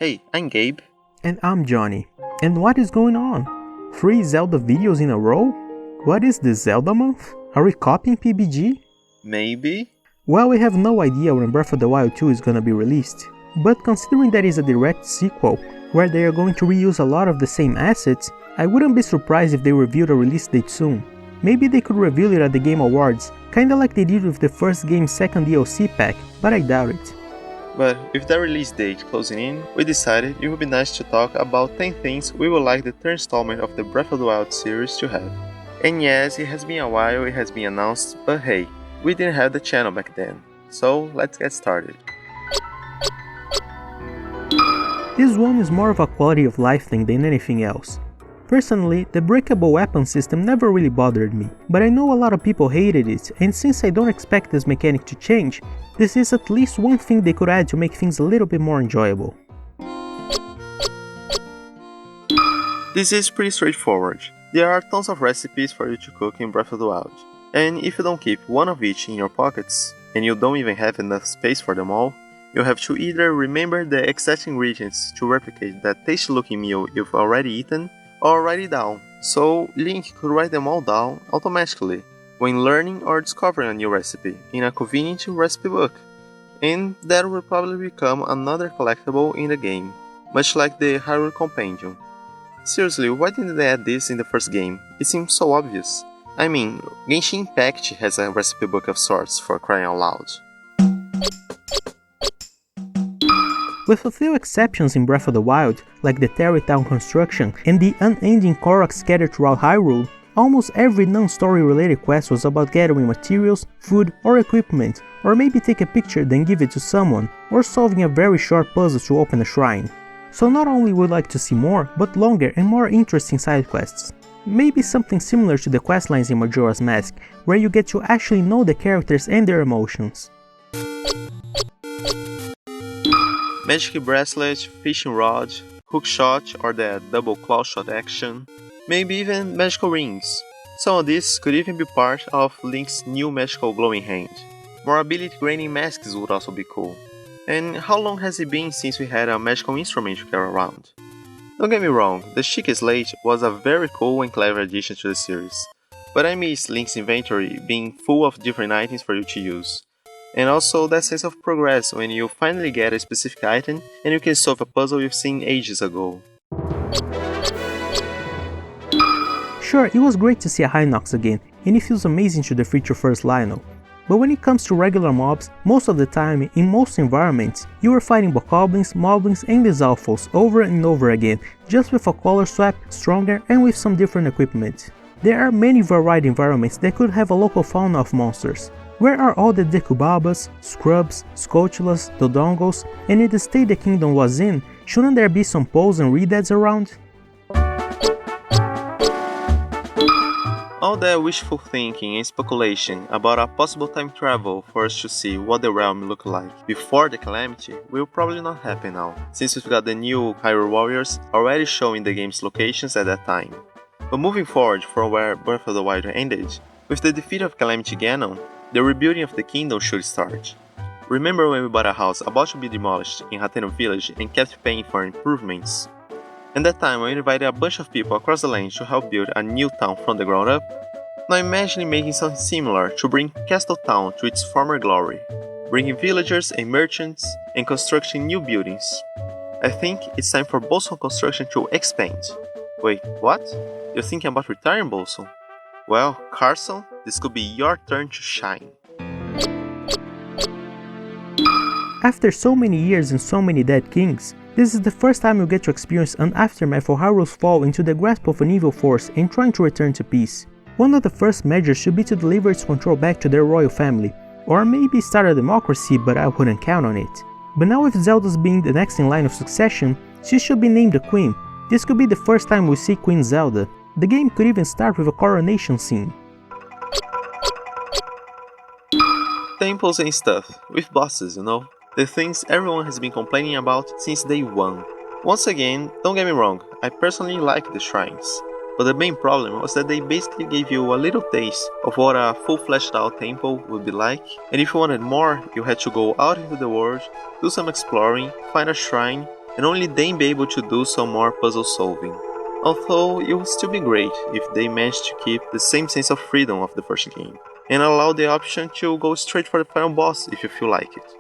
Hey, I'm Gabe. And I'm Johnny. And what is going on? 3 Zelda videos in a row? What is this, Zelda month? Are we copying PBG? Maybe? Well, we have no idea when Breath of the Wild 2 is gonna be released. But considering that it's a direct sequel, where they are going to reuse a lot of the same assets, I wouldn't be surprised if they revealed a release date soon. Maybe they could reveal it at the Game Awards, kinda like they did with the first game's second DLC pack, but I doubt it. But with the release date closing in, we decided it would be nice to talk about 10 things we would like the third installment of the Breath of the Wild series to have. And yes, it has been a while it has been announced, but hey, we didn't have the channel back then. So let's get started. This one is more of a quality of life thing than anything else. Personally, the breakable weapon system never really bothered me, but I know a lot of people hated it, and since I don't expect this mechanic to change, this is at least one thing they could add to make things a little bit more enjoyable. This is pretty straightforward. There are tons of recipes for you to cook in Breath of the Wild, and if you don't keep one of each in your pockets, and you don't even have enough space for them all, you have to either remember the exact ingredients to replicate that tasty looking meal you've already eaten, or write it down, so Link could write them all down automatically when learning or discovering a new recipe in a convenient recipe book, and that will probably become another collectible in the game, much like the Hyrule Compendium. Seriously, why didn't they add this in the first game? It seems so obvious. I mean, Genshin Impact has a recipe book of sorts, for crying out loud. With a few exceptions in Breath of the Wild, like the Tarrey Town construction and the unending Korok scattered throughout Hyrule, almost every non-story related quest was about gathering materials, food, or equipment, or maybe take a picture then give it to someone, or solving a very short puzzle to open a shrine. So not only would I like to see more, but longer and more interesting side quests. Maybe something similar to the questlines in Majora's Mask, where you get to actually know the characters and their emotions. Magic bracelet, fishing rod, hookshot or the double claw shot action, maybe even magical rings. Some of these could even be part of Link's new magical glowing hand. More ability granting masks would also be cool. And how long has it been since we had a magical instrument to carry around? Don't get me wrong, the Sheikah Slate was a very cool and clever addition to the series, but I miss Link's inventory being full of different items for you to use. And also that sense of progress when you finally get a specific item and you can solve a puzzle you've seen ages ago. Sure, it was great to see a Hinox again, and it feels amazing to defeat your first Lionel. But when it comes to regular mobs, most of the time, in most environments, you are fighting Bokoblins, Moblins and Lizalfos over and over again, just with a color swap, stronger and with some different equipment. There are many varied environments that could have a local fauna of monsters. Where are all the Decubabas, Scrubs, Skulltulas, Dodongos, and in the state the kingdom was in, shouldn't there be some poles and redeads around? All that wishful thinking and speculation about a possible time travel for us to see what the realm looked like before the calamity will probably not happen now, since we've got the new Hyrule Warriors already showing the game's locations at that time. But moving forward from where Breath of the Wild ended, with the defeat of Calamity Ganon, the rebuilding of the kingdom should start. Remember when we bought a house about to be demolished in Hateno Village and kept paying for improvements? And that time we invited a bunch of people across the land to help build a new town from the ground up? Now imagine making something similar to bring Castle Town to its former glory, bringing villagers and merchants and constructing new buildings. I think it's time for Bolson Construction to expand. Wait, what? You're thinking about retiring, Bolson? Well, Carson, this could be your turn to shine. After so many years and so many dead kings, this is the first time you get to experience an aftermath of Hyrule's fall into the grasp of an evil force and trying to return to peace. One of the first measures should be to deliver its control back to their royal family, or maybe start a democracy, but I wouldn't count on it. But now with Zelda's being the next in line of succession, she should be named the Queen. This could be the first time we see Queen Zelda. The game could even start with a coronation scene. Temples and stuff, with bosses, you know? The things everyone has been complaining about since day one. Once again, don't get me wrong, I personally like the shrines. But the main problem was that they basically gave you a little taste of what a full fleshed out temple would be like, and if you wanted more, you had to go out into the world, do some exploring, find a shrine, and only then be able to do some more puzzle solving. Although it would still be great if they managed to keep the same sense of freedom of the first game, and allow the option to go straight for the final boss if you feel like it.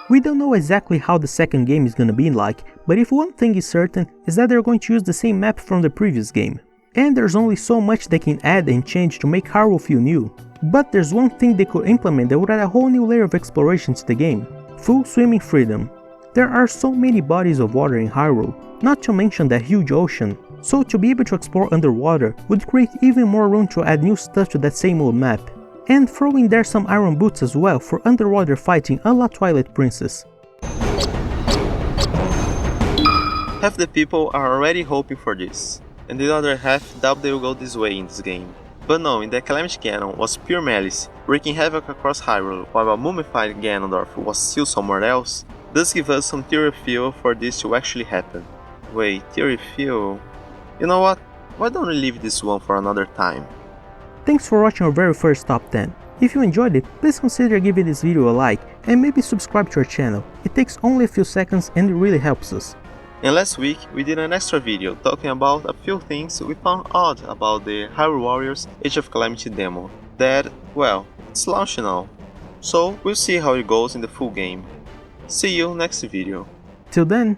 We don't know exactly how the second game is gonna be like, but if one thing is certain is that they're going to use the same map from the previous game. And there's only so much they can add and change to make Hyrule feel new. But there's one thing they could implement that would add a whole new layer of exploration to the game: full swimming freedom. There are so many bodies of water in Hyrule, not to mention that huge ocean, so to be able to explore underwater would create even more room to add new stuff to that same old map. And throw in there some iron boots as well for underwater fighting a la Twilight Princess. Half the people are already hoping for this, and the other half doubt they will go this way in this game. But knowing that Calamity Ganon was pure malice, wreaking havoc across Hyrule while a mummified Ganondorf was still somewhere else, does give us some theory fuel for this to actually happen. Wait, theory fuel? You know what? Why don't we leave this one for another time? Thanks for watching our very first top 10. If you enjoyed it, please consider giving this video a like and maybe subscribe to our channel. It takes only a few seconds and it really helps us. And last week we did an extra video talking about a few things we found odd about the Hyrule Warriors Age of Calamity demo. That, well, it's launched now. So we'll see how it goes in the full game. See you next video. Till then,